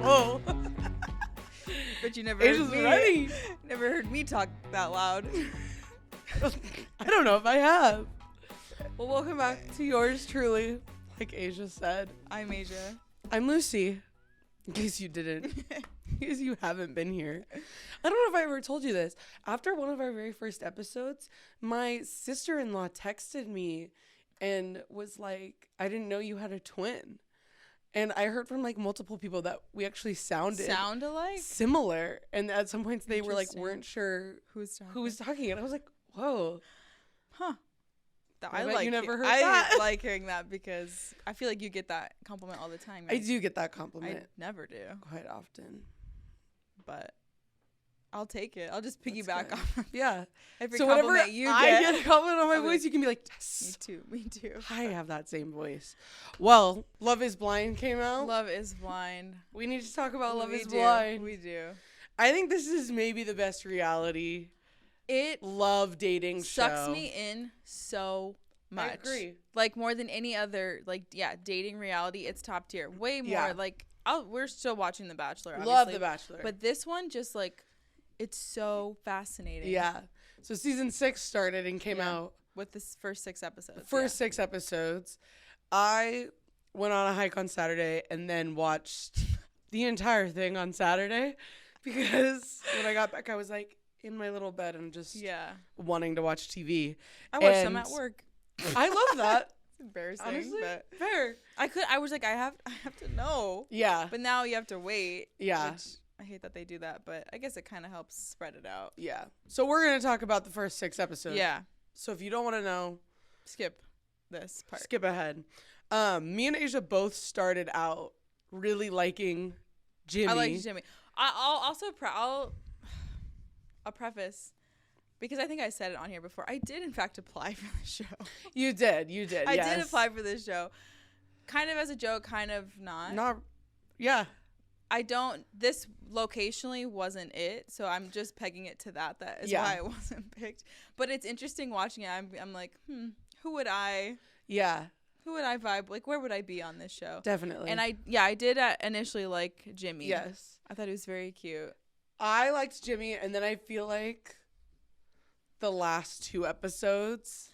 Whoa. But you never Asia's ready. never heard me talk that loud. I don't know if I have. Well, welcome back to yours truly, like Asia said. I'm Asia. I'm Lucy, in case you didn't. In case you haven't been here. I don't know if I ever told you this. After one of our very first episodes, my sister-in-law texted me and was like, I didn't know you had a twin. And I heard from like multiple people that we actually sound alike? Similar. And at some points they were like, weren't sure who was talking. And I was like, whoa. Huh. I like you never heard that. I like hearing that because I feel like you get that compliment all the time. Right? I do get that compliment. I never do. Quite often. But I'll take it. I'll just piggyback off. Yeah. Every so compliment whenever you I get a compliment on my voice, you can be like, yes. Me too. I have that same voice. Well, Love is Blind came out. Love is Blind. We need to talk about Love is do. Blind. We do. I think this is maybe the best reality love dating sucks show. Me in so much. I agree. Like more than any other, dating reality, it's top tier. Way more. Yeah. Like, we're still watching The Bachelor, obviously. Love The Bachelor. But this one just it's so fascinating. Yeah. So season 6 started and came out. With this first 6 episodes. Six episodes. I went on a hike on Saturday and then watched the entire thing on Saturday because when I got back, I was like in my little bed and just wanting to watch TV. I watched them at work. I love that. It's embarrassing. Honestly, but fair. I was like, I have to know. Yeah. But now you have to wait. Yeah. Which I hate that they do that, but I guess it kind of helps spread it out. Yeah. So we're going to talk about the first 6 episodes. Yeah. So if you don't want to know, skip this part. Skip ahead. Me and Asia both started out really liking Jimmy. I like Jimmy. I'll also I'll preface, because I think I said it on here before. I did in fact apply for the show. You did. I did apply for this show, kind of as a joke, kind of not. Yeah. This locationally wasn't it, so I'm just pegging it to that. That is why it wasn't picked. But it's interesting watching it. I'm like, who would I? Yeah. Who would I vibe? Like, where would I be on this show? Definitely. And I did initially like Jimmy. Yes. I thought he was very cute. I liked Jimmy, and then I feel like the last 2 episodes,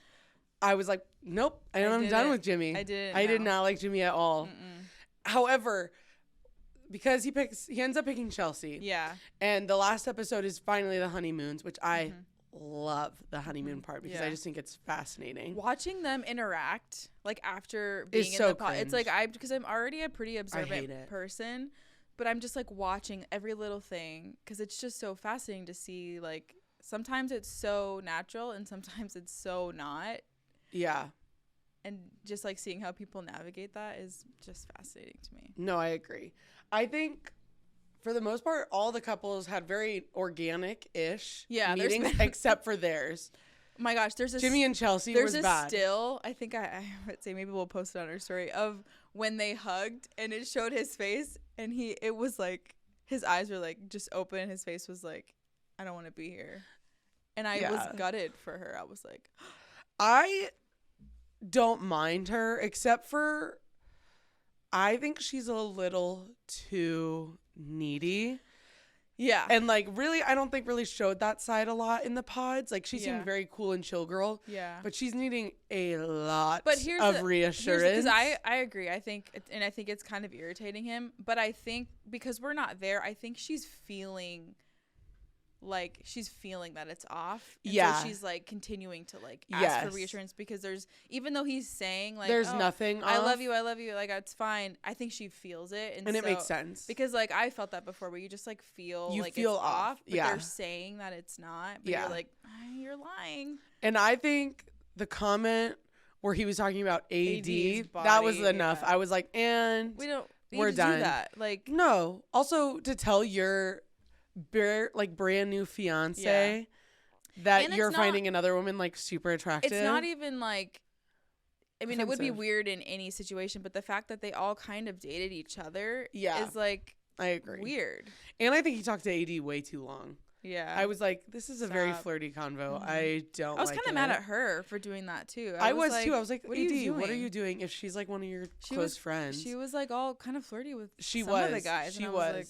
I was like, nope, I'm done with Jimmy. I did not like Jimmy at all. Mm-mm. However, because he ends up picking Chelsea. Yeah. And the last episode is finally the honeymoons, which I love the honeymoon part because I just think it's fascinating. Watching them interact, after being in the pod, it's because I'm already a pretty observant person, but I'm just watching every little thing because it's just so fascinating to see. Sometimes it's so natural and sometimes it's so not. Yeah. And just seeing how people navigate that is just fascinating to me. No, I agree. I think for the most part, all the couples had very organic-ish meetings except for theirs. Oh my gosh, there's Jimmy and Chelsea was bad. There's a still, I think I would say maybe we'll post it on our story, of when they hugged and it showed his face and it was his eyes were just open and his face was I don't want to be here. And I was gutted for her. I was like, I don't mind her except for I think she's a little too needy. Yeah. And really, I don't think really showed that side a lot in the pods. She seemed very cool and chill girl. Yeah. But she's needing a lot of reassurance. Because I agree. I think it's kind of irritating him. But I think because we're not there, I think she's feeling that it's off. And so she's continuing to ask for reassurance because even though he's saying there's nothing I love you, it's fine. I think she feels it. And it makes sense. Because I felt that before where you just feel you feel it's off. But they're saying that it's not. But you're you're lying. And I think the comment where he was talking about AD, body, that was enough. I was and we're done. Do that. No. Also to tell your brand new fiance that you're finding another woman super attractive. It's not even it would be weird in any situation, but the fact that they all kind of dated each other is I agree. Weird. And I think he talked to AD way too long. Yeah. I was like, this is a very flirty convo. I was kind of mad at her for doing that too. I was too. I was like, AD, what are you doing if she's like one of your close friends? She was like all kind of flirty with some of the guys. She was. Like,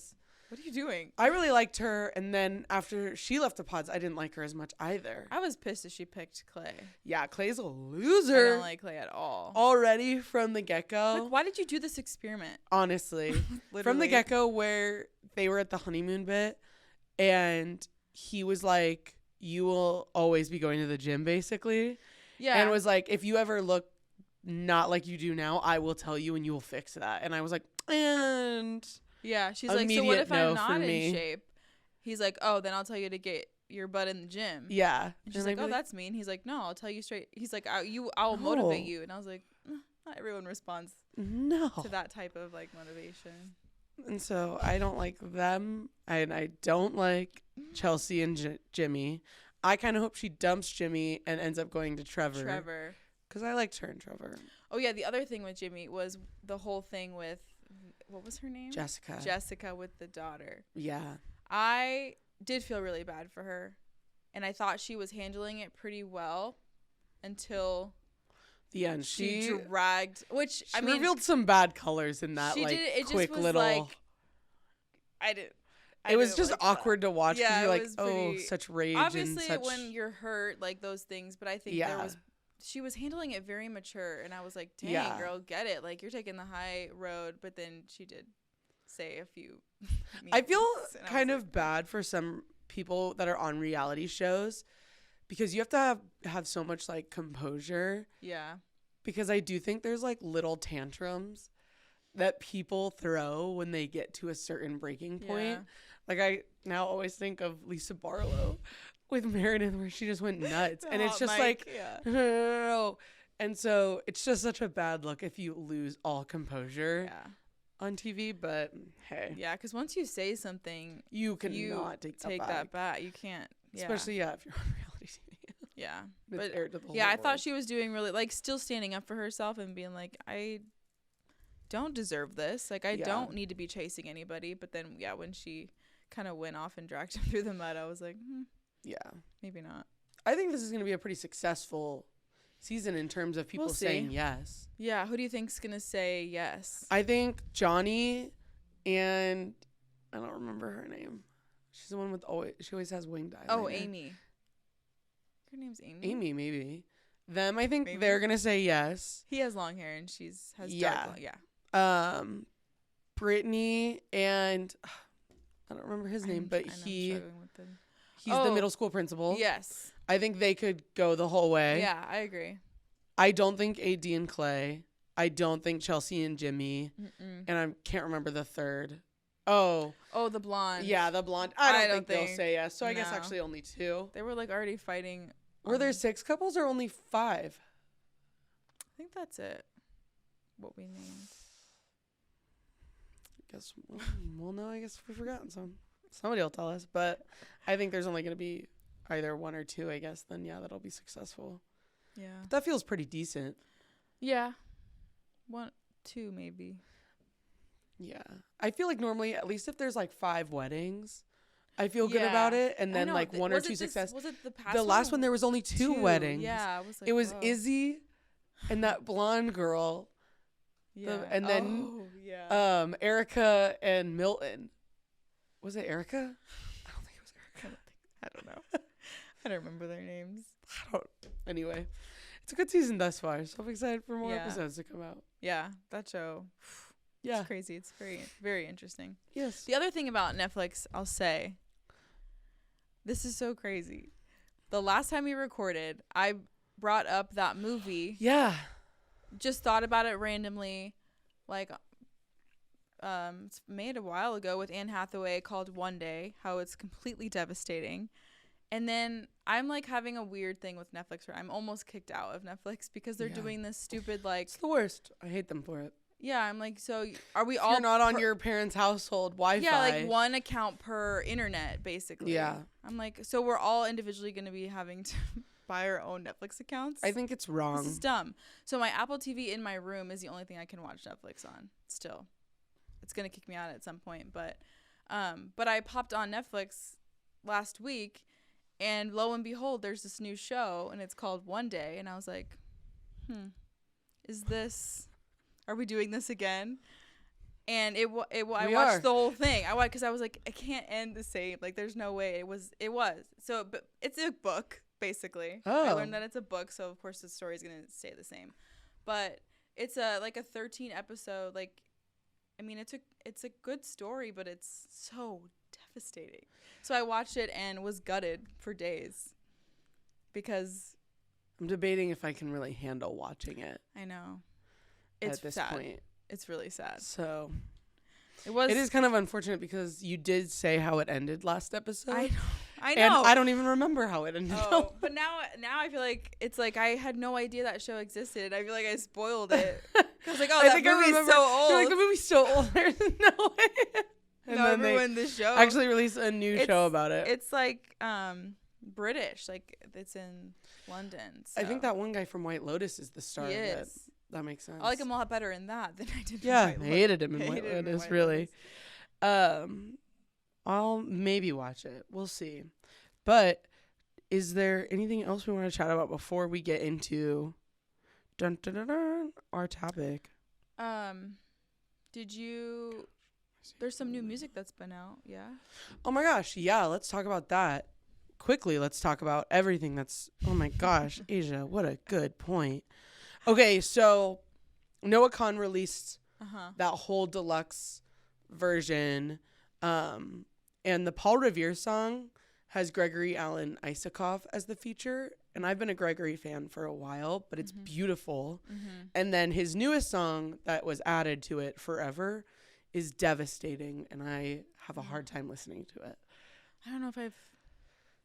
what are you doing? I really liked her, and then after she left the pods, I didn't like her as much either. I was pissed that she picked Clay. Yeah, Clay's a loser. I don't like Clay at all. Already from the get-go. Like, why did you do this experiment? Honestly. From the get-go where they were at the honeymoon bit, and he was like, you will always be going to the gym, basically. Yeah. And was like, if you ever look not like you do now, I will tell you and you will fix that. And I was like, and... Yeah, she's like, so what if I'm not in shape? He's like, oh, then I'll tell you to get your butt in the gym. Yeah. And she's like, oh, that's mean. He's like, no, I'll tell you straight. He's like, I'll motivate you. And I was like, not everyone responds to that type of like motivation. And so I don't like them. And I don't like Chelsea and Jimmy. I kind of hope she dumps Jimmy and ends up going to Trevor. Because I liked her and Trevor. Oh, yeah. The other thing with Jimmy was the whole thing with, what was her name? Jessica with the daughter. Yeah. I did feel really bad for her. And I thought she was handling it pretty well until the end. She dragged, which she revealed some bad colors in that quick little. It was just awkward to watch. Yeah, you're like, such rage. Obviously, when you're hurt, like those things. But I think she was handling it very mature, and I was like, dang, girl, get it. Like, you're taking the high road, but then she did say a few. I feel kind of bad for some people that are on reality shows because you have to have so much, like, composure. Yeah. Because I do think there's, like, little tantrums that people throw when they get to a certain breaking point. Yeah. Like, I now always think of Lisa Barlow with Meredith where she just went nuts. And it's just no. And so it's just such a bad look if you lose all composure on TV. But hey. Yeah, because once you say something, you cannot take that back. You can't. Yeah. Especially, if you're on reality TV. Yeah. But I thought she was doing really, like, still standing up for herself and being like, I don't deserve this. Like, I don't need to be chasing anybody. But then, when she kind of went off and dragged him through the mud, I was like, yeah, maybe not. I think this is going to be a pretty successful season in terms of people saying yes. Yeah, who do you think's going to say yes? I think Johnny and I don't remember her name. She's the one with she always has winged eyeliner. Oh, Amy. Her name's Amy. Amy, maybe. Them, I think they're going to say yes. He has long hair and she has dark long. Yeah. Brittany and I don't remember his name, but he's the middle school principal. Yes. I think they could go the whole way. Yeah, I agree. I don't think AD and Clay. I don't think Chelsea and Jimmy. And I can't remember the third. Oh, the blonde. Yeah, the blonde. I don't think they'll say yes. So I guess actually only 2. They were like already fighting. Were there 6 couples or only 5? I think that's it. What we named. I guess we'll know. I guess if we've forgotten some. Somebody will tell us. But I think there's only going to be either 1 or 2, I guess. Then, that'll be successful. Yeah. But that feels pretty decent. Yeah. 1, 2 maybe. Yeah. I feel like normally, at least if there's like 5 weddings, I feel good about it. And then like 1 or 2 success. Was it the last one? There was only 2 weddings. Yeah. It was Izzy and that blonde girl. Yeah. And then Erica and Milton. Was it Erica? I don't think it was Erica. I don't know. I don't remember their names. Anyway, it's a good season thus far. So I'm excited for more episodes to come out. Yeah, that show. It's crazy. It's very, very interesting. Yes. The other thing about Netflix, I'll say, this is so crazy. The last time we recorded, I brought up that movie. Yeah. Just thought about it randomly. Like, it's made a while ago with Anne Hathaway called One Day, how it's completely devastating. And then I'm like having a weird thing with Netflix where I'm almost kicked out of Netflix because they're doing this stupid like. It's the worst. I hate them for it. Yeah, I'm like, so are we all? You're not on your parents' household Wi-Fi. Yeah, like 1 account per internet, basically. Yeah. I'm like, so we're all individually going to be having to buy our own Netflix accounts? I think it's wrong. This is dumb. So my Apple TV in my room is the only thing I can watch Netflix on. Still, it's going to kick me out at some point, but I popped on Netflix last week, and lo and behold, there's this new show, and it's called One Day, and I was like, are we doing this again? And I watched the whole thing. Because I was like, I can't end the same. Like, there's no way. It was. So, but it's a book, basically. Oh. I learned that it's a book, so of course the story's gonna stay the same. But it's a 13 episode. Like, I mean, it's a good story, but it's so devastating. So I watched it and was gutted for days because I'm debating if I can really handle watching it. I know. It's at this sad. Point. It's really sad. So it is kind of unfortunate because you did say how it ended last episode. I know. And I don't even remember how it ended. Oh, but now I feel like it's like I had no idea that show existed. I feel like I spoiled it. I was like, that movie's so old. You're like, the movie's so old. There's no way. And no, then everyone the show actually released a new show about it. It's like British. Like, it's in London. So. I think that one guy from White Lotus is the star of it. That makes sense. I like him a lot better in that than I did. Yeah, I hated him in White Lotus, really. I'll maybe watch it. We'll see. But is there anything else we want to chat about before we get into our topic? There's some new music that's been out, yeah? Oh my gosh, yeah. Let's talk about that. Quickly, let's talk about everything that's... Oh my gosh, Asia, what a good point. Okay, so Noah Khan released that whole deluxe version, and the Paul Revere song has Gregory Alan Isakov as the feature, and I've been a Gregory fan for a while, but it's beautiful. And then his newest song that was added to it, Forever, is devastating, and I have a hard time listening to it. I don't know if I've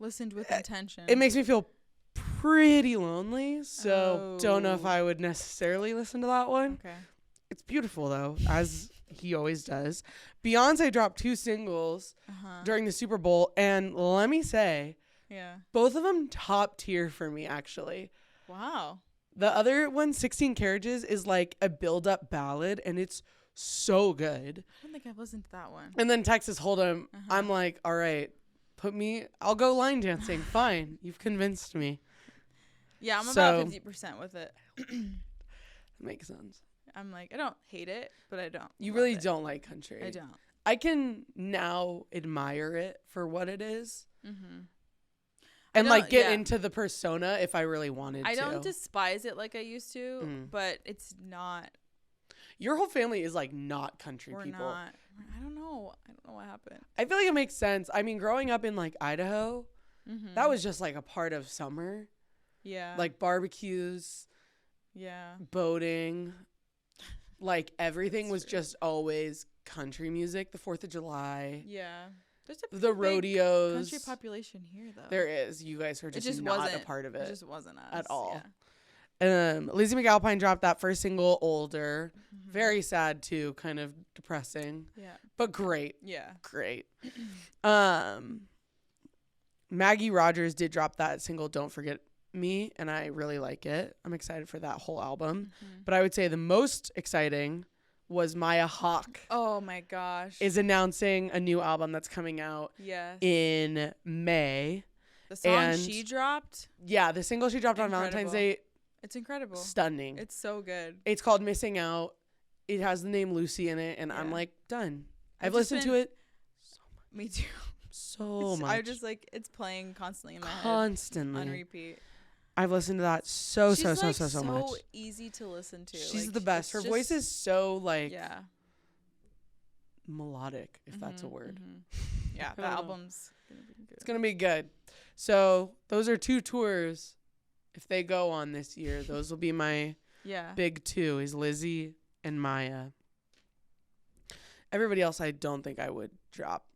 listened with intention. It makes me feel pretty lonely, so don't know if I would necessarily listen to that one. Okay. It's beautiful though, as he always does. Beyonce dropped 2 singles during the Super Bowl, and let me say, both of them top tier for me, actually. Wow. The other one, 16 Carriages, is like a build-up ballad, and it's so good. I don't think I've listened to that one. And then Texas Hold'em, I'm like, all right, I'll go line dancing. Fine. You've convinced me. Yeah, I'm about 50% with it. Makes sense. I'm like, I don't hate it, but I don't. You really don't like country. I don't. I can now admire it for what it is. And like get into the persona if I really wanted to. I don't despise it like I used to, but it's not. Your whole family is like not country people. We're not. I don't know what happened. I feel like it makes sense. I mean, growing up in like Idaho, that was just like a part of summer. Yeah. Like barbecues. Yeah. Boating. Like everything was just always country music. The 4th of July. Yeah. There's the rodeos. Country population here though. There is. You guys are just not a part of it. It just wasn't us. At all. Yeah. Lizzie McAlpine dropped that first single, Older. Very sad too, kind of depressing. Yeah. But great. Yeah. Great. Maggie Rogers did drop that single, Don't Forget Me, and I really like it. I'm excited for that whole album. But I would say the most exciting was Maya Hawke. Oh my gosh. Is announcing a new album that's coming out in May. The song she dropped? Yeah, the single she dropped on Valentine's Day. It's incredible. Stunning. It's so good. It's called Missing Out. It has the name Lucy in it, and I'm like, done. I've listened to it so much. Me too. So much. I just like, it's playing constantly in my head. Constantly. On repeat. I've listened to that so much. She's so easy to listen to. She's the best. Her voice is so like melodic, if that's a word. Yeah, the album's gonna be good. It's gonna be good. So those are 2 tours. If they go on this year, those will be my big 2 is Lizzie and Maya. Everybody else I don't think I would drop.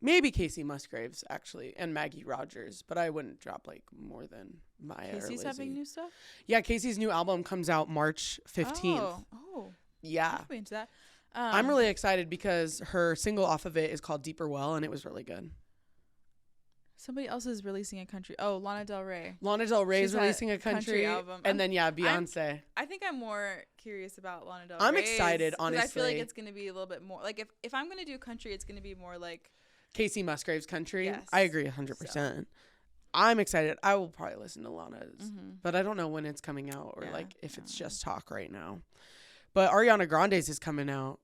Maybe Casey Musgraves, actually, and Maggie Rogers, but I wouldn't drop like more than Maya or Lizzie. Casey's having new stuff? Yeah, Casey's new album comes out March 15th. Oh. Yeah. I'm into that. I'm really excited because her single off of it is called Deeper Well, and it was really good. Somebody else is releasing a country. Oh, Lana Del Rey. Lana Del Rey is releasing a country album. And then, Beyonce. I think I'm more curious about Lana Del Rey. I'm excited, honestly. I feel like it's going to be a little bit more. Like, if I'm going to do country, it's going to be more like Casey Musgraves country. Yes. I agree 100%. So. I'm excited. I will probably listen to Lana's, but I don't know when it's coming out or like if it's just talk right now. But Ariana Grande's is coming out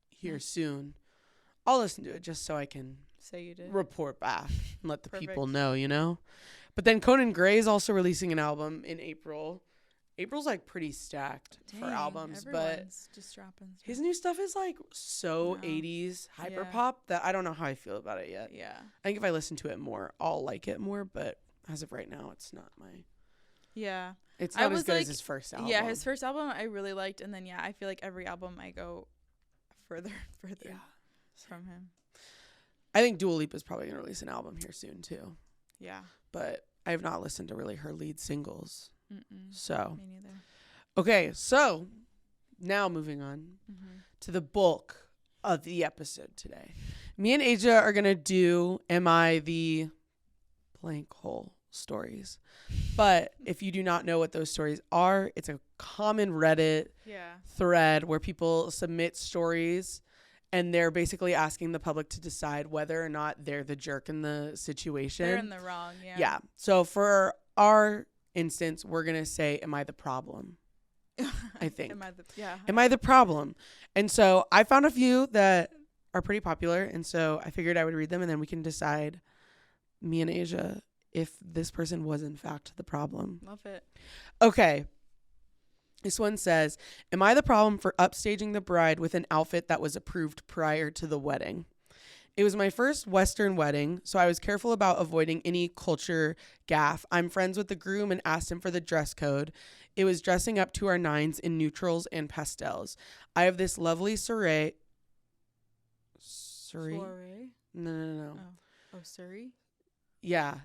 here soon. I'll listen to it just so I can report back and let the people know, you know? But then Conan Gray's also releasing an album in April. April's like pretty stacked for albums, but just dropping stuff. His new stuff is like so 80s hyper pop that I don't know how I feel about it yet. Yeah. I think if I listen to it more, I'll like it more, but as of right now, it's not my... Yeah. It's not as good as his first album. Yeah, his first album I really liked, and then I feel like every album I go further from him. I think Dua Lipa's probably going to release an album here soon too. Yeah. But I have not listened to really her lead singles. So. Me neither. Okay, so now moving on to the bulk of the episode today. Me and Asia are going to do Am I the blank hole stories. But if you do not know what those stories are, it's a common Reddit thread where people submit stories and they're basically asking the public to decide whether or not they're the jerk in the situation. They're in the wrong, Yeah. So for our instance, we're going to say, am I the problem? I think. Am I the problem? And so I found a few that are pretty popular. And so I figured I would read them and then we can decide, me and Asia, if this person was in fact the problem. Love it. Okay. This one says, am I the problem for upstaging the bride with an outfit that was approved prior to the wedding? It was my first Western wedding, so I was careful about avoiding any culture gaffe. I'm friends with the groom and asked him for the dress code. It was dressing up to our nines in neutrals and pastels. I have this lovely soiree. Soiree? No. Oh, Surrey? Yeah.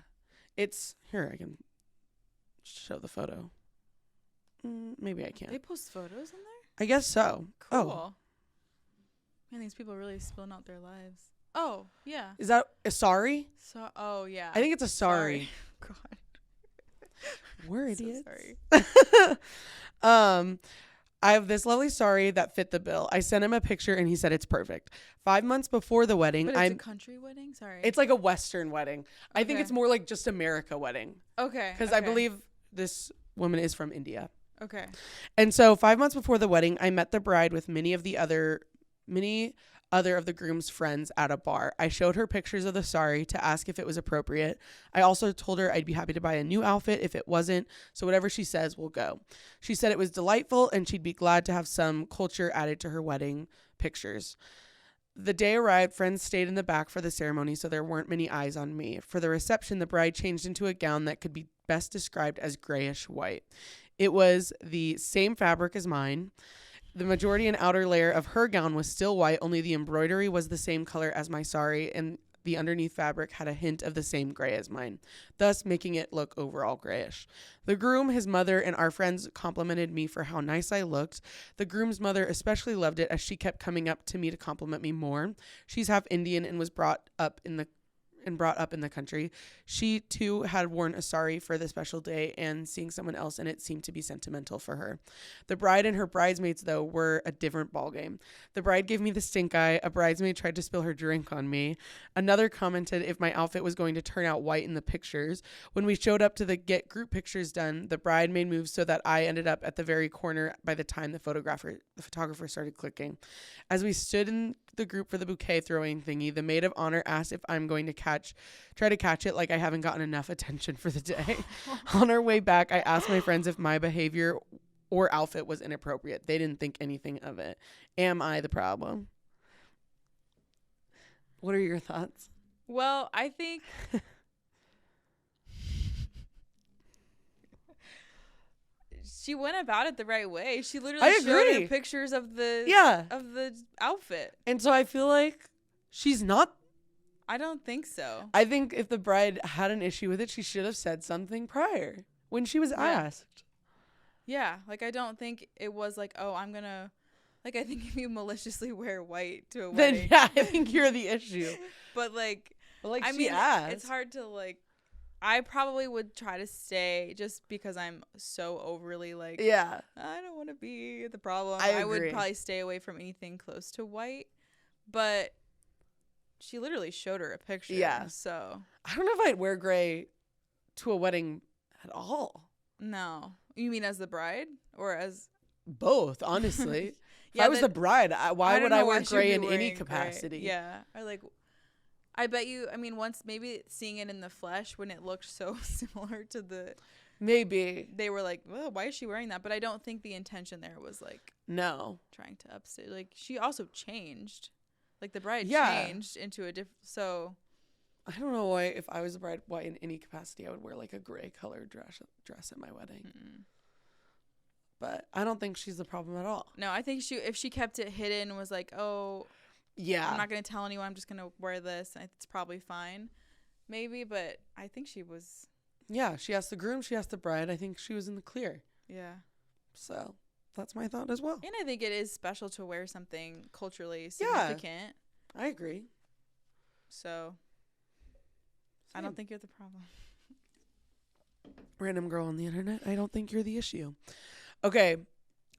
It's, here, I can show the photo. Maybe I can't. They post photos in there? I guess so. Cool. Oh. Man, these people really spilling out their lives. Oh, yeah. Is that a sorry? Oh, yeah. I think it's a sorry. God. We're idiots. So sorry. I have this lovely sorry that fit the bill. I sent him a picture and he said it's perfect. 5 months before the wedding, but it's a country wedding? Sorry. It's like a Western wedding. I think it's more like just America wedding. Okay. Because I believe this woman is from India. Okay. And so 5 months before the wedding, I met the bride with many other of the groom's friends at a bar. I showed her pictures of the sari to ask if it was appropriate. I also told her I'd be happy to buy a new outfit if it wasn't, so whatever she says, we'll go. She said it was delightful and she'd be glad to have some culture added to her wedding pictures. The day arrived, friends stayed in the back for the ceremony, so there weren't many eyes on me. For the reception, the bride changed into a gown that could be best described as grayish white. It was the same fabric as mine. The majority and outer layer of her gown was still white, only the embroidery was the same color as my sari, and the underneath fabric had a hint of the same gray as mine, thus making it look overall grayish. The groom, his mother, and our friends complimented me for how nice I looked. The groom's mother especially loved it as she kept coming up to me to compliment me more. She's half Indian and was brought up in the country. She too had worn a sari for the special day, and seeing someone else in it seemed to be sentimental for her. The bride and her bridesmaids, though, were a different ballgame. The bride gave me the stink eye. A bridesmaid tried to spill her drink on me. Another commented if my outfit was going to turn out white in the pictures. When we showed up to get group pictures done, the bride made moves so that I ended up at the very corner by the time the photographer started clicking. As we stood in the group for the bouquet throwing thingy, the maid of honor asked if I'm going to try to catch it like I haven't gotten enough attention for the day. On our way back, I asked my friends if my behavior or outfit was inappropriate. They didn't think anything of it. Am I the problem? What are your thoughts? Well, I think she went about it the right way. She literally showed her pictures of the outfit. And so I feel like she's not. I don't think so. I think if the bride had an issue with it, she should have said something prior when she was asked. Yeah. Like, I don't think it was like, oh, I'm going to, like, I think if you maliciously wear white to a wedding. Then, yeah, I think you're the issue. But I she mean, asked. It's hard to, I probably would try to stay just because I'm so overly, I don't want to be the problem. I would probably stay away from anything close to white. But she literally showed her a picture. Yeah. So I don't know if I'd wear gray to a wedding at all. No. You mean as the bride or as both? Honestly, if I was the bride, why would I wear gray in any capacity? Gray. Yeah. Or like, I bet you. I mean, once maybe seeing it in the flesh when it looked so similar to the. Maybe they were like, well, why is she wearing that? But I don't think the intention there was like trying to upstage. Like she also changed, like the bride changed into a different. So I don't know why if I was a bride, why in any capacity I would wear like a gray colored dress at my wedding. Mm-mm. But I don't think she's the problem at all. No, I think if she kept it hidden, was like, oh, yeah, I'm not gonna tell anyone. I'm just gonna wear this. It's probably fine, maybe. But I think she was. Yeah, she asked the groom, she asked the bride. I think she was in the clear. Yeah. So that's my thought as well. And I think it is special to wear something culturally significant. Yeah, I agree. So I don't think you're the problem. Random girl on the internet, I don't think you're the issue. Okay,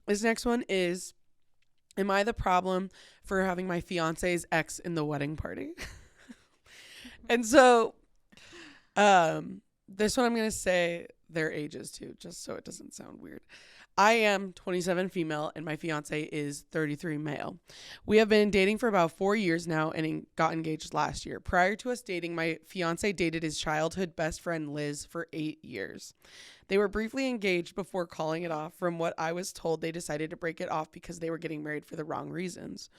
this next one is, am I the problem for having my fiance's ex in the wedding party? And so, this one I'm going to say their ages too, just so it doesn't sound weird. I am 27 female and my fiance is 33 male. We have been dating for about 4 years now and got engaged last year. Prior to us dating, my fiance dated his childhood best friend Liz for 8 years. They were briefly engaged before calling it off. From what I was told, they decided to break it off because they were getting married for the wrong reasons.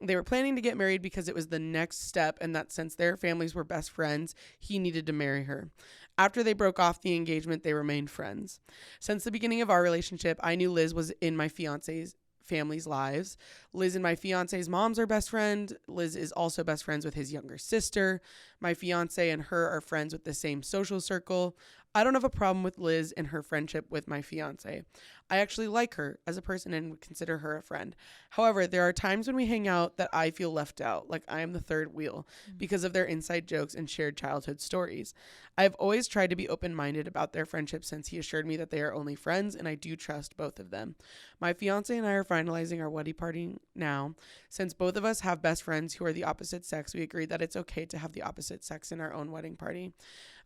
They were planning to get married because it was the next step, and that since their families were best friends, he needed to marry her. After they broke off the engagement, they remained friends. Since the beginning of our relationship, I knew Liz was in my fiance's family's lives. Liz and my fiance's moms are best friends. Liz is also best friends with his younger sister. My fiance and her are friends with the same social circle. I don't have a problem with Liz and her friendship with my fiance. I actually like her as a person and would consider her a friend. However, there are times when we hang out that I feel left out, like I am the third wheel, because of their inside jokes and shared childhood stories. I have always tried to be open-minded about their friendship since he assured me that they are only friends, and I do trust both of them. My fiance and I are finalizing our wedding party now. Since both of us have best friends who are the opposite sex, we agreed that it's okay to have the opposite sex in our own wedding party.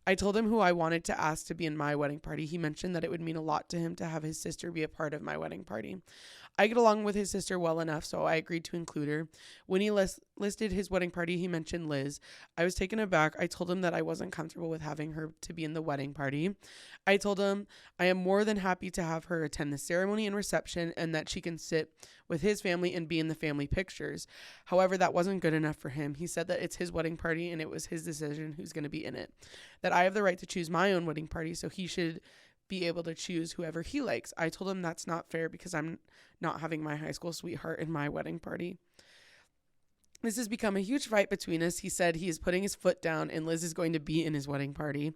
I told him who I wanted to ask to be in my wedding party. He mentioned that it would mean a lot to him to have his sister be a part of my wedding party. I get along with his sister well enough, so I agreed to include her. When he listed his wedding party, he mentioned Liz. I was taken aback. I told him that I wasn't comfortable with having her to be in the wedding party. I told him I am more than happy to have her attend the ceremony and reception and that she can sit with his family and be in the family pictures. However, that wasn't good enough for him. He said that it's his wedding party and it was his decision who's going to be in it. That I have the right to choose my own wedding party, so he should be able to choose whoever he likes. I told him that's not fair because I'm not having my high school sweetheart in my wedding party. This has become a huge fight between us. He said he is putting his foot down and Liz is going to be in his wedding party.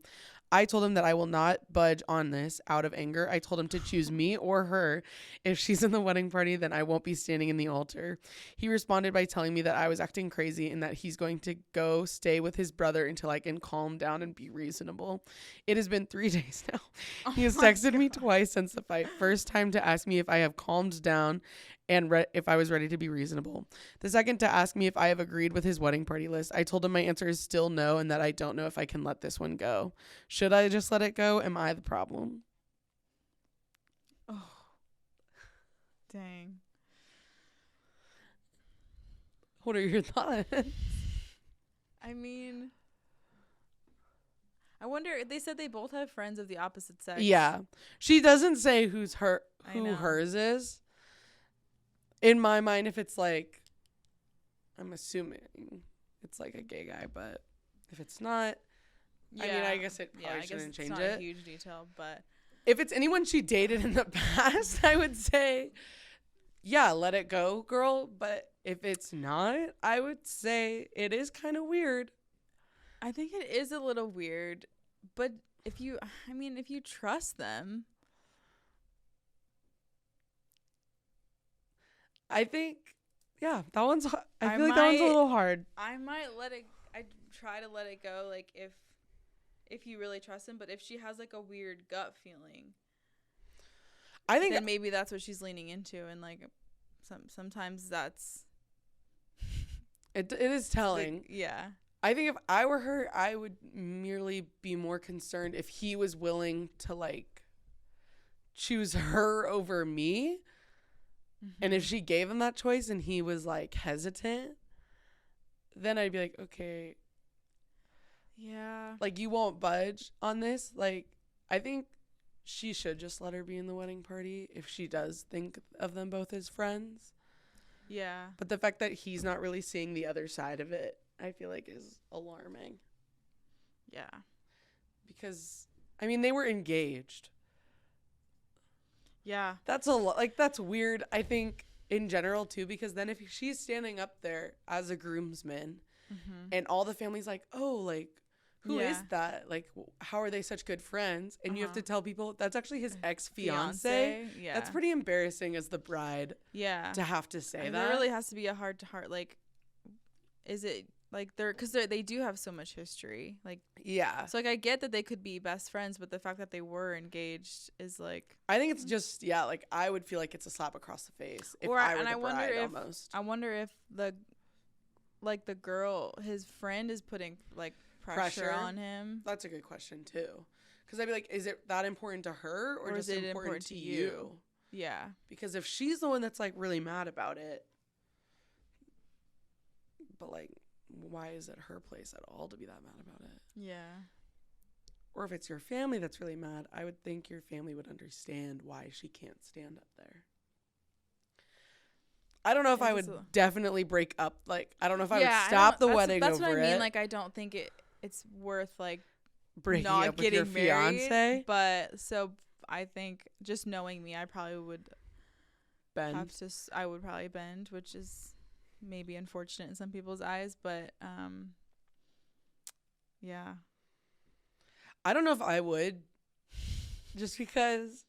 I told him that I will not budge on this out of anger. I told him to choose me or her. If she's in the wedding party, then I won't be standing in the altar. He responded by telling me that I was acting crazy and that he's going to go stay with his brother until I can calm down and be reasonable. It has been 3 days now. He has texted me twice since the fight. First time to ask me if I have calmed down and if I was ready to be reasonable. The second to ask me if I have agreed with his wedding party list. I told him my answer is still no and that I don't know if I can let this one go. Should I just let it go? Am I the problem? Oh, dang. What are your thoughts? I mean, I wonder, they said they both have friends of the opposite sex. Yeah. She doesn't say who hers is. In my mind, if it's like, I'm assuming it's like a gay guy, but if it's not, yeah. I mean, I guess it probably shouldn't change it. It's not a huge detail, but if it's anyone she dated in the past, I would say, yeah, let it go, girl. But if it's not, I would say it is kind of weird. I think it is a little weird, but if you trust them. I think, yeah, that one's, I feel like that one's a little hard. I try to let it go, like, if you really trust him, but if she has, like, a weird gut feeling, I think then maybe that's what she's leaning into, and, like, sometimes that's It is telling. Like, yeah. I think if I were her, I would merely be more concerned if he was willing to, like, choose her over me. Mm-hmm. And if she gave him that choice and he was, like, hesitant, then I'd be like, okay. Yeah. Like, you won't budge on this. Like, I think she should just let her be in the wedding party if she does think of them both as friends. Yeah. But the fact that he's not really seeing the other side of it, I feel like is alarming. Yeah. Because, I mean, they were engaged. Yeah. That's a lot. Like, that's weird, I think, in general, too, because then if she's standing up there as a groomsman and all the family's like, oh, like, who is that? Like, how are they such good friends? And you have to tell people that's actually his ex-fiance. Yeah. That's pretty embarrassing as the bride. Yeah. To have to say that. There really has to be a heart-to-heart. Like, is it, like, because they do have so much history. Like, yeah. So, like, I get that they could be best friends, but the fact that they were engaged is, like. I think it's just, yeah, like, I would feel like it's a slap across the face if I were the bride almost. I wonder if the girl, his friend is putting, like, pressure on him. That's a good question too, because I'd be like, is it that important to her or just it important to you? Yeah, because if she's the one that's like really mad about it, but like, why is it her place at all to be that mad about it? Yeah. Or if it's your family that's really mad, I would think your family would understand why she can't stand up there. I don't know if I would definitely break up. Like, I don't know if I would stop the wedding over it. That's what I mean. Like, I don't think it's worth, like, breaking not up getting with your fiance. Married. But so I think just knowing me, I probably would bend. I would probably bend, which is maybe unfortunate in some people's eyes. But yeah. I don't know if I would, just because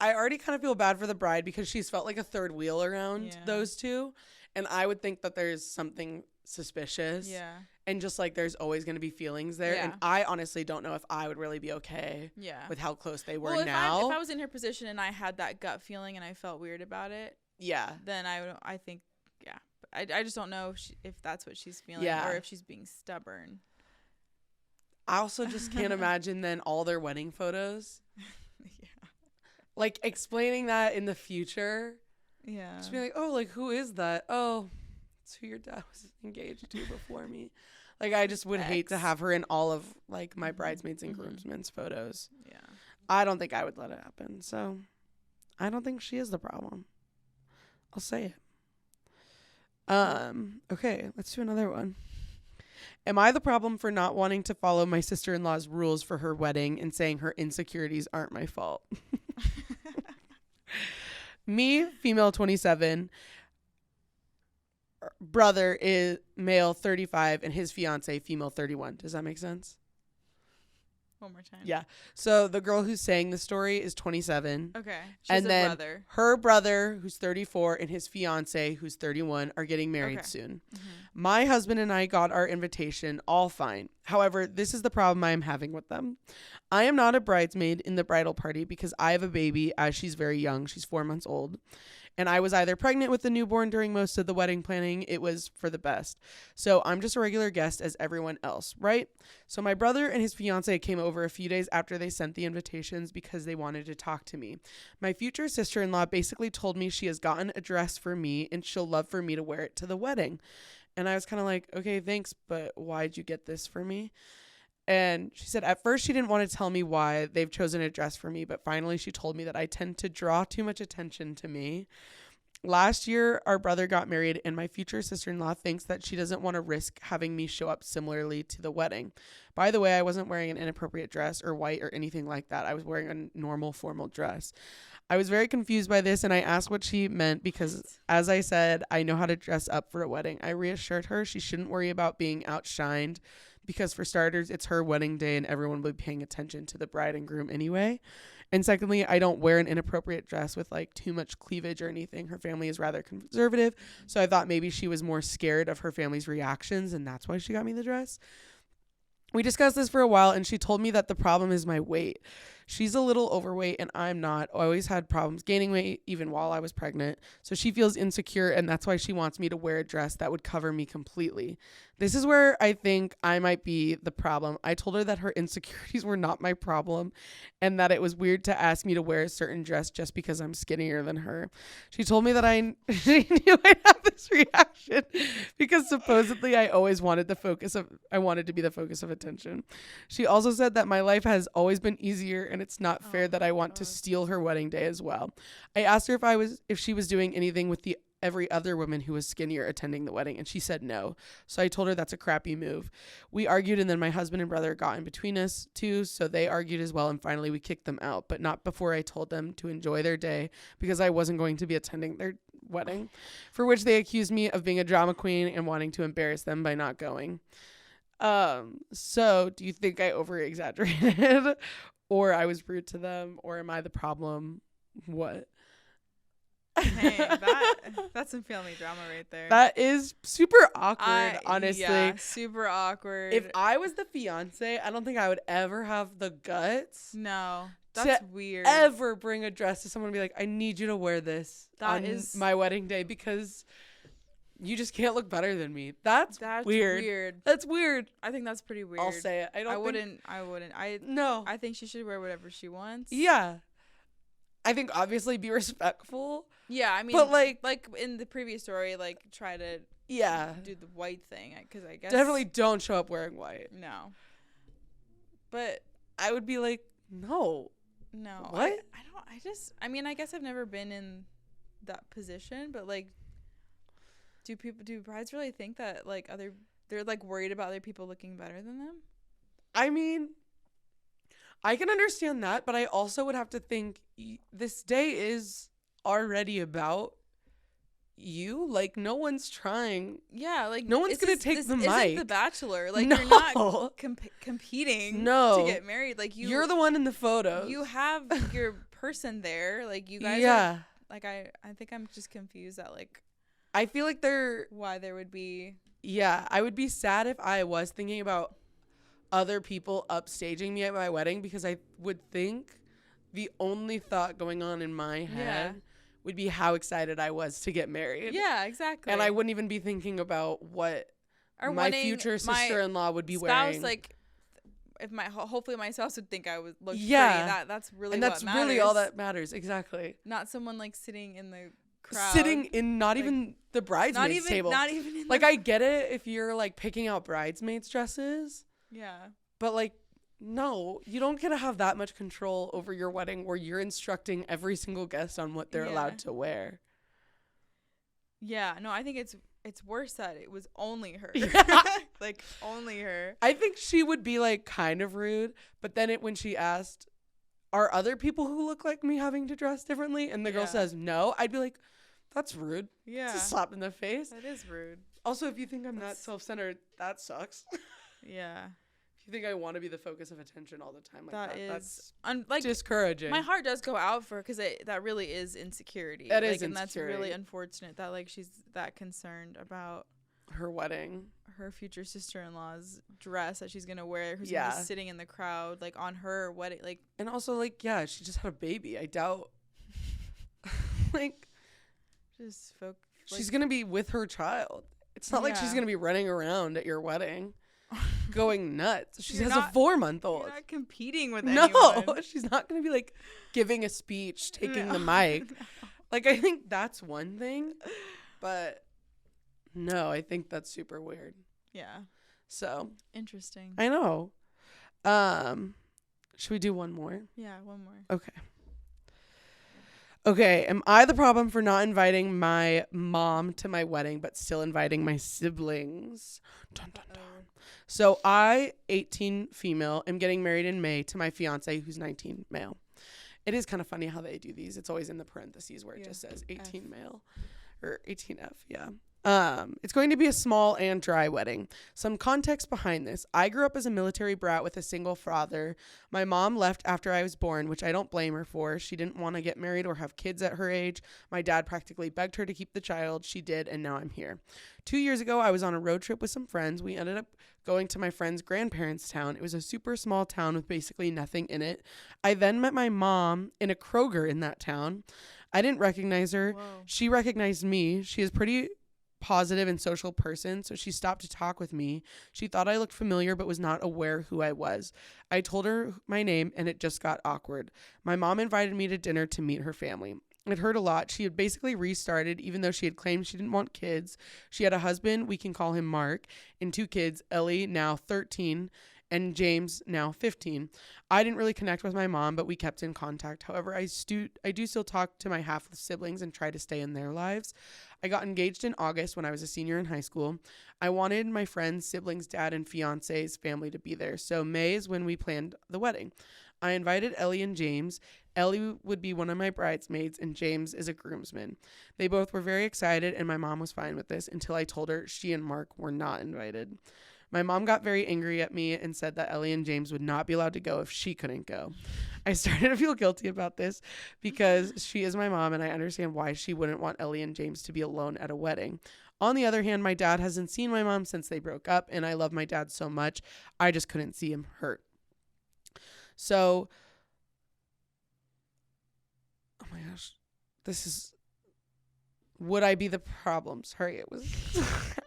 I already kind of feel bad for the bride because she's felt like a third wheel around those two. And I would think that there's something suspicious. Yeah. And just like there's always going to be feelings there. Yeah. And I honestly don't know if I would really be okay with how close they were now. If I was in her position and I had that gut feeling and I felt weird about it. Yeah. Then I think, yeah. I just don't know if that's what she's feeling or if she's being stubborn. I also just can't imagine then all their wedding photos. Yeah. Like explaining that in the future. Yeah. Just be like, oh, like who is that? Oh, it's who your dad was engaged to before me. Like I just would hate to have her in all of like my bridesmaids and groomsmen's photos. Yeah. I don't think I would let it happen. So I don't think she is the problem. I'll say it. Okay, let's do another one. Am I the problem for not wanting to follow my sister-in-law's rules for her wedding and saying her insecurities aren't my fault? Me, female 27, brother is male 35, and his fiance, female 31. Does that make sense? One more time. Yeah. So the girl who's saying the story is 27. Okay. She's a brother. Her brother, who's 34, and his fiance, who's 31, are getting married soon. Mm-hmm. My husband and I got our invitation, all fine. However, this is the problem I am having with them. I am not a bridesmaid in the bridal party because I have a baby as she's very young. She's 4 months old. And I was either pregnant with the newborn during most of the wedding planning. It was for the best. So I'm just a regular guest as everyone else, right? So my brother and his fiance came over a few days after they sent the invitations because they wanted to talk to me. My future sister-in-law basically told me she has gotten a dress for me and she'll love for me to wear it to the wedding. And I was kind of like, okay, thanks, but why'd you get this for me? And she said at first she didn't want to tell me why they've chosen a dress for me, but finally she told me that I tend to draw too much attention to me. Last year, our brother got married, and my future sister-in-law thinks that she doesn't want to risk having me show up similarly to the wedding. By the way, I wasn't wearing an inappropriate dress or white or anything like that. I was wearing a normal formal dress. I was very confused by this, and I asked what she meant because, as I said, I know how to dress up for a wedding. I reassured her she shouldn't worry about being outshined because, for starters, it's her wedding day and everyone will be paying attention to the bride and groom anyway. And secondly, I don't wear an inappropriate dress with like too much cleavage or anything. Her family is rather conservative, so I thought maybe she was more scared of her family's reactions and that's why she got me the dress. We discussed this for a while and she told me that the problem is my weight. She's a little overweight and I'm not. I always had problems gaining weight even while I was pregnant. So she feels insecure, and that's why she wants me to wear a dress that would cover me completely. This is where I think I might be the problem. I told her that her insecurities were not my problem and that it was weird to ask me to wear a certain dress just because I'm skinnier than her. She told me that she knew I'd have this reaction because supposedly I wanted to be the focus of attention. She also said that my life has always been easier and it's not fair that I want to steal her wedding day as well. I asked her if she was doing anything with every other woman who was skinnier attending the wedding, and she said no. So I told her that's a crappy move. We argued, and then my husband and brother got in between us too, so they argued as well, and finally we kicked them out, but not before I told them to enjoy their day because I wasn't going to be attending their wedding, for which they accused me of being a drama queen and wanting to embarrass them by not going. So do you think I over-exaggerated or I was rude to them, or am I the problem? What? Hey, that's some family drama right there. That is super awkward, honestly. Yeah, super awkward. If I was the fiance, I don't think I would ever have the guts. No, that's weird. Ever bring a dress to someone and be like, I need you to wear this on my wedding day because you just can't look better than me. That's weird. That's weird. I think that's pretty weird. I'll say it. I wouldn't. No. I think she should wear whatever she wants. Yeah. I think obviously be respectful. Yeah, I mean, but like in the previous story, like try to do the white thing, because I guess definitely don't show up wearing white. No, but I would be like, no. What? I mean, I guess I've never been in that position, but like, do brides really think that like they're like worried about other people looking better than them? I mean, I can understand that, but I also would have to think this day is already about you. Like, no one's trying. Yeah, like no one's gonna take the mic. This isn't The Bachelor. Like, no. You're not competing to get married. Like, you're the one in the photos. You have your person there. Like, you guys. Yeah. Like, I think I'm just confused at like. I feel like why there would be. Yeah, I would be sad if I was thinking about other people upstaging me at my wedding, because I would think the only thought going on in my head would be how excited I was to get married. Yeah, exactly. And I wouldn't even be thinking about what my future sister-in-law would be wearing. Like, if hopefully my spouse would think I would look pretty. That's really and that's really all that matters. Exactly. Not someone like sitting in the crowd. Sitting in not even the bridesmaids table. Not even in like, I get it if you're like picking out bridesmaids dresses. Yeah. But like, no, you don't get to have that much control over your wedding where you're instructing every single guest on what they're allowed to wear. Yeah, no, I think it's worse that it was only her. Like, only her. I think she would be like kind of rude, but then when she asked, are other people who look like me having to dress differently? And the girl says no, I'd be like, that's rude. Yeah. It's a slap in the face. That is rude. Also, if you think I'm that self-centered, that sucks. Yeah. If you think I want to be the focus of attention all the time, like that's like discouraging. My heart does go out for her, because that really is insecurity. That is insecurity. And that's really unfortunate that like she's that concerned about her wedding, her future sister-in-law's dress that she's gonna wear, who's gonna be sitting in the crowd like on her wedding, like. And also like, she just had a baby. I doubt like just she's gonna be with her child. It's not like she's gonna be running around at your wedding going nuts. She has a 4-month-old. You're not competing with anyone. No, she's not going to be like giving a speech, taking the mic. No. Like, I think that's one thing, but no, I think that's super weird. Yeah. So interesting. I know. Should we do one more? Yeah, one more. Okay, am I the problem for not inviting my mom to my wedding but still inviting my siblings? Dun, dun, dun. So I, 18 female, am getting married in May to my fiance who's 19 male. It is kind of funny how they do these. It's always in the parentheses where it just says 18 male or 18F. Yeah. It's going to be a small and dry wedding. Some context behind this. I grew up as a military brat with a single father. My mom left after I was born, which I don't blame her for. She didn't want to get married or have kids at her age. My dad practically begged her to keep the child. She did, and now I'm here. 2 years ago, I was on a road trip with some friends. We ended up going to my friend's grandparents' town. It was a super small town with basically nothing in it. I then met my mom in a Kroger in that town. I didn't recognize her. Whoa. She recognized me. She is pretty positive and social person, so she stopped to talk with me. She thought I looked familiar but was not aware who I was. I told her my name and it just got awkward. My mom invited me to dinner to meet her family. It hurt a lot. She had basically restarted, even though she had claimed she didn't want kids. She had a husband, we can call him Mark, and 2 kids, Ellie, now 13, and James, now 15. I didn't really connect with my mom, but we kept in contact. However, I do still talk to my half siblings and try to stay in their lives. I got engaged in August when I was a senior in high school. I wanted my friend's siblings' dad and fiance's family to be there, so May is when we planned the wedding. I invited Ellie and James. Ellie would be one of my bridesmaids, and James is a groomsman. They both were very excited, and my mom was fine with this until I told her she and Mark were not invited. My mom got very angry at me and said that Ellie and James would not be allowed to go if she couldn't go. I started to feel guilty about this because she is my mom and I understand why she wouldn't want Ellie and James to be alone at a wedding. On the other hand, my dad hasn't seen my mom since they broke up and I love my dad so much. I just couldn't see him hurt. So, oh my gosh, this is, would I be the problem? Sorry, it was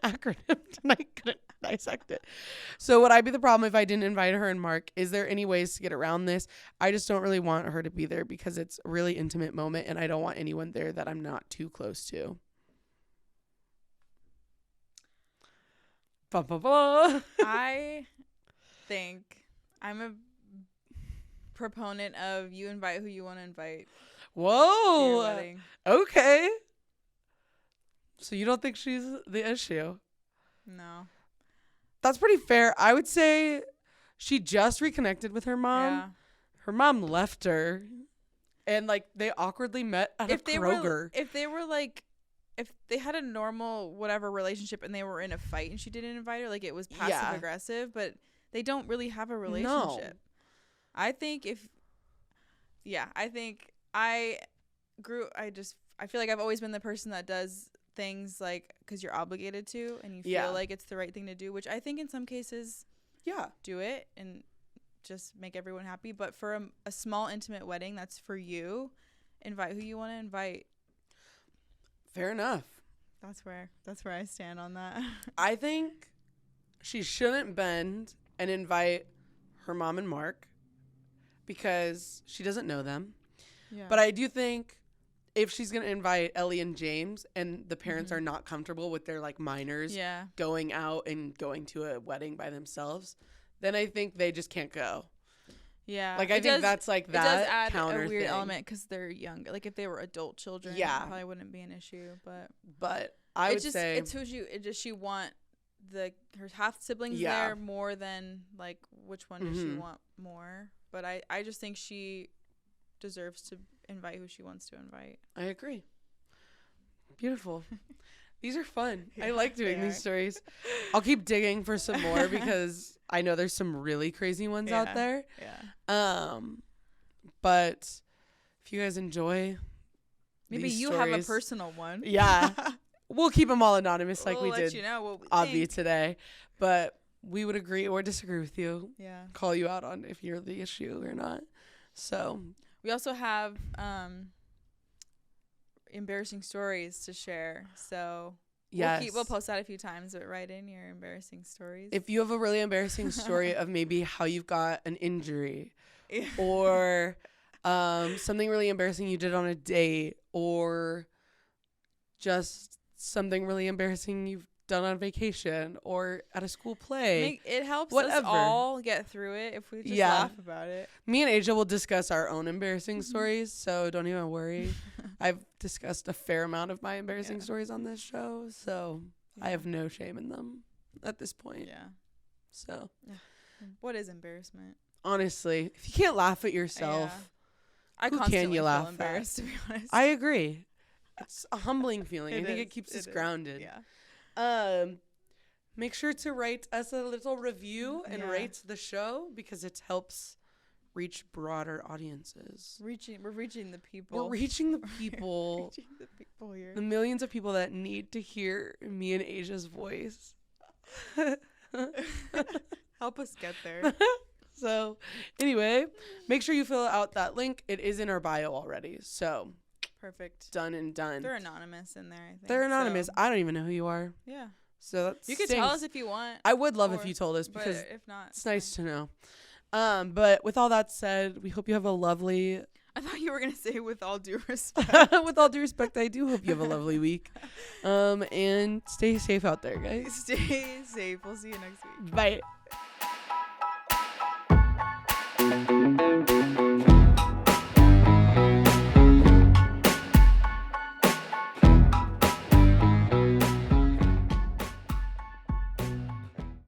acronym and I couldn't dissect it. So would I be the problem if I didn't invite her and Mark? Is there any ways to get around this? I just don't really want her to be there because it's a really intimate moment and I don't want anyone there that I'm not too close to. I think I'm a proponent of you invite who you want to invite. Whoa. To your wedding. Okay. So you don't think she's the issue? No. That's pretty fair. I would say she just reconnected with her mom. Yeah. Her mom left her. And, like, they awkwardly met at a Kroger. If they had a normal whatever relationship and they were in a fight and she didn't invite her, like, it was passive aggressive, but they don't really have a relationship. No. I think I feel like I've always been the person that does things like because you're obligated to and you feel like it's the right thing to do, which I think in some cases do it and just make everyone happy. But for a small intimate wedding that's for you, invite who you want to invite. Fair enough. That's where I stand on that. I think she shouldn't bend and invite her mom and Mark because she doesn't know them. Yeah. But I do think if she's going to invite Ellie and James and the parents are not comfortable with their like minors going out and going to a wedding by themselves, then I think they just can't go. Yeah. Like I think that's like that does add counter a weird thing. element because they're younger. Like if they were adult children, it probably wouldn't be an issue. But I would say it's who she want her half siblings there more than like which one does she want more. But I just think she deserves to invite who she wants to invite. I agree. Beautiful. These are fun. I like doing these stories. I'll keep digging for some more because I know there's some really crazy ones out there. Yeah. But if you guys enjoy maybe you stories, have a personal one. Yeah. We'll keep them all anonymous like we let did you know what we Obvi think. Today. But we would agree or disagree with you. Yeah. Call you out on if you're the issue or not. So we also have embarrassing stories to share. So we'll post that a few times, but write in your embarrassing stories. If you have a really embarrassing story of maybe how you've got an injury or something really embarrassing you did on a date or just something really embarrassing you've done on vacation or at a school play. It helps us all get through it if we just laugh about it. Me and Asia will discuss our own embarrassing stories, so don't even worry. I've discussed a fair amount of my embarrassing stories on this show, so I have no shame in them at this point. Yeah. So. What is embarrassment? Honestly, if you can't laugh at yourself, who can you laugh embarrassed, to be honest. I agree. It's a humbling feeling. I think it keeps us grounded. Yeah. Make sure to write us a little review and rate the show because it helps reach broader audiences. We're reaching the people. We're reaching the people. Reaching the people here. The millions of people that need to hear me and Asia's voice. Help us get there. So, anyway, make sure you fill out that link. It is in our bio already. So, perfect. Done and done. They're anonymous in there, I think. They're anonymous. So. I don't even know who you are. Yeah. So that's you can tell us if you want. I would love if you told us because if not, it's nice to know. But with all that said, we hope you have a lovely. I thought you were gonna say with all due respect. With all due respect, I do hope you have a lovely week. And stay safe out there, guys. Stay safe. We'll see you next week. Bye.